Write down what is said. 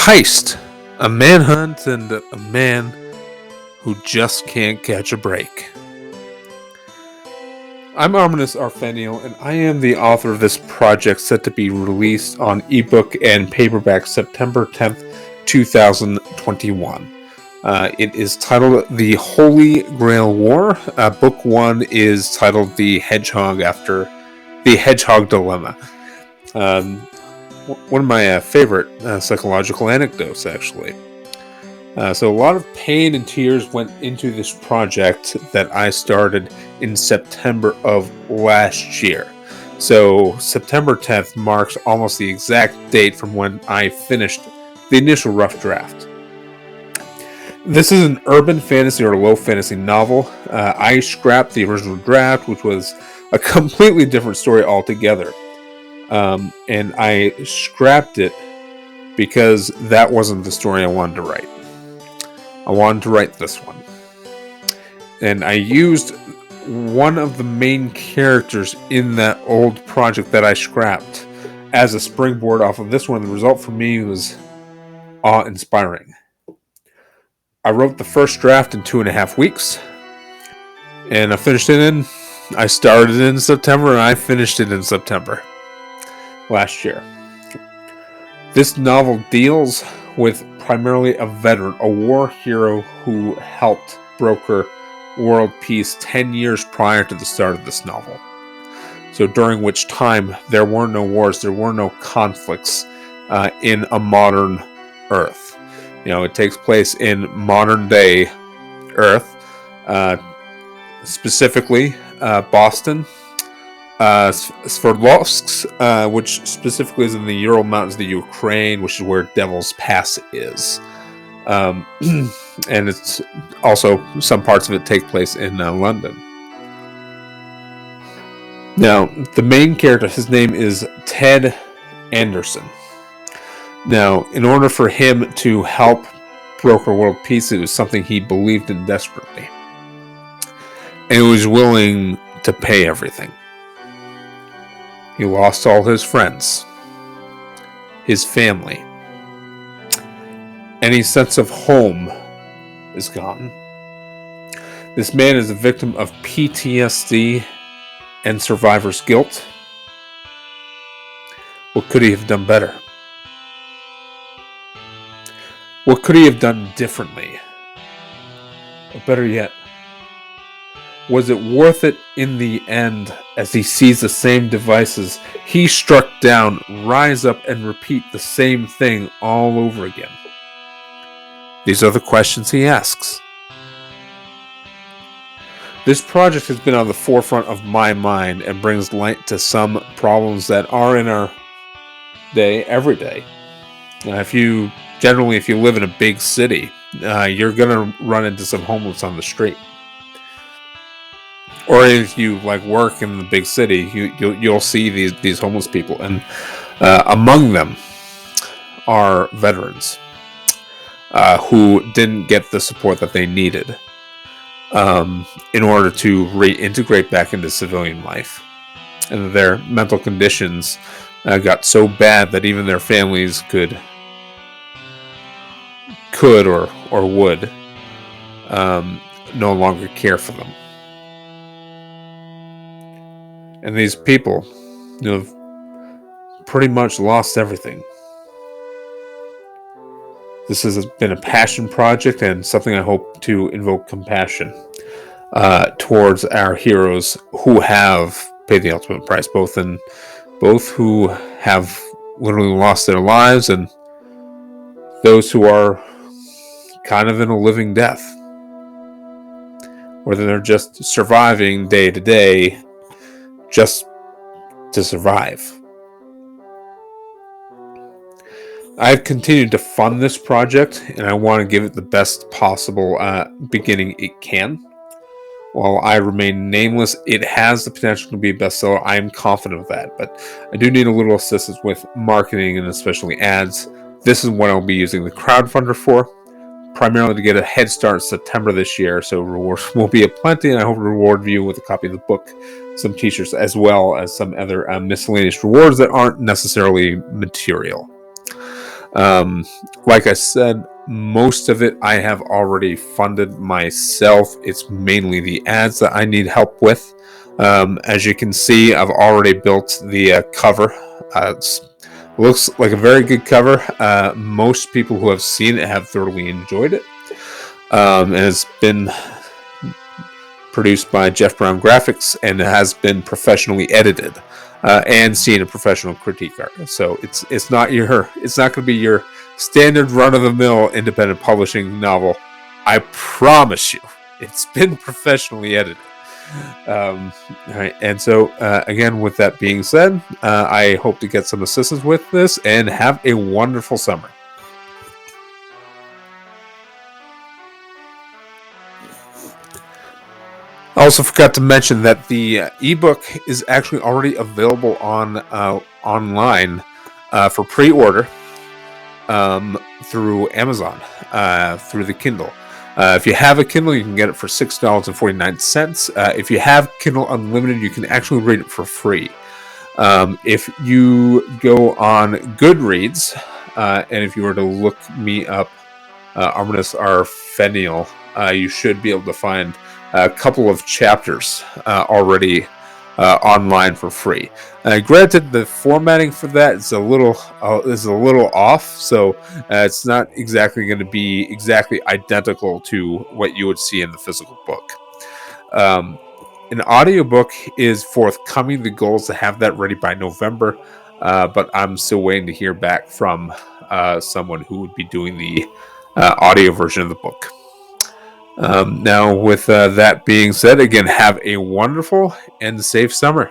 heist, a manhunt, and a man who just can't catch a break. I'm Ar-Feinial, and I am the author of this project set to be released on ebook and paperback September 10th, 2021. It is titled The Holy Grail War. Book 1 is titled The Hedgehog after the Hedgehog Dilemma. One of my favorite psychological anecdotes, actually. So a lot of pain and tears went into this project that I started in September of last year. So September 10th marks almost the exact date from when I finished the initial rough draft. This is an urban fantasy or low fantasy novel. I scrapped the original draft, which was a completely different story altogether. And I scrapped it because that wasn't the story I wanted to write. I wanted to write this one. And I used one of the main characters in that old project that I scrapped as a springboard off of this one. The result for me was awe-inspiring. I wrote the first draft in 2.5 weeks, and I finished it I started in September, and I finished it in September last year. This novel deals with primarily a veteran, a war hero who helped broker world peace 10 years prior to the start of this novel. So during which time there were no wars, there were no conflicts in a modern Earth. It takes place in modern day Earth, specifically Boston, Sverdlovsk, which specifically is in the Ural Mountains of the Ukraine, which is where Devil's Pass is. And it's also, some parts of it take place in London. Now, the main character, his name is Ted Anderson. Now, in order for him to help broker world peace, it was something he believed in desperately. And he was willing to pay everything. He lost all his friends, his family. Any sense of home is gone. This man is a victim of PTSD and survivor's guilt. What could he have done better? What could he have done differently? Or better yet, was it worth it in the end as he sees the same devices he struck down rise up and repeat the same thing all over again? These are the questions he asks. This project has been on the forefront of my mind and brings light to some problems that are in our day every day. If you live in a big city, you're going to run into some homeless on the street. Or if you work in the big city, you'll see these homeless people, and among them are veterans who didn't get the support that they needed in order to reintegrate back into civilian life, and their mental conditions got so bad that even their families could or would no longer care for them. And these people, have pretty much lost everything. This has been a passion project and something I hope to invoke compassion towards our heroes who have paid the ultimate price, both who have literally lost their lives and those who are kind of in a living death, or they're just surviving day to day just to survive. I've continued to fund this project, and I want to give it the best possible beginning it can. While I remain nameless, it has the potential to be a bestseller. I am confident of that, but I do need a little assistance with marketing and especially ads. This is what I'll be using the crowdfunder for, primarily to get a head start in September this year, so rewards will be aplenty, and I hope to reward you with a copy of the book, some t-shirts, as well as some other miscellaneous rewards that aren't necessarily material. Like I said, most of it I have already funded myself. It's mainly the ads that I need help with. As you can see, I've already built the cover. It looks like a very good cover. Most people who have seen it have thoroughly enjoyed it. And it's been produced by Jeff Brown Graphics and has been professionally edited and seen a professional critique artist. So it's not going to be your standard run of the mill independent publishing novel. I promise you, it's been professionally edited. All right, and so again, with that being said, I hope to get some assistance with this and have a wonderful summer. I also forgot to mention that the ebook is actually already available on online for pre-order through Amazon through the Kindle. If you have a Kindle, you can get it for $6.49. If you have Kindle Unlimited, you can actually read it for free. If you go on Goodreads, and if you were to look me up, Ar-Feinial, you should be able to find a couple of chapters already online for free. Granted, the formatting for that is a little off, so it's not exactly going to be exactly identical to what you would see in the physical book. An audiobook is forthcoming. The goal is to have that ready by November, but I'm still waiting to hear back from someone who would be doing the audio version of the book. Now, with that being said, again, have a wonderful and safe summer.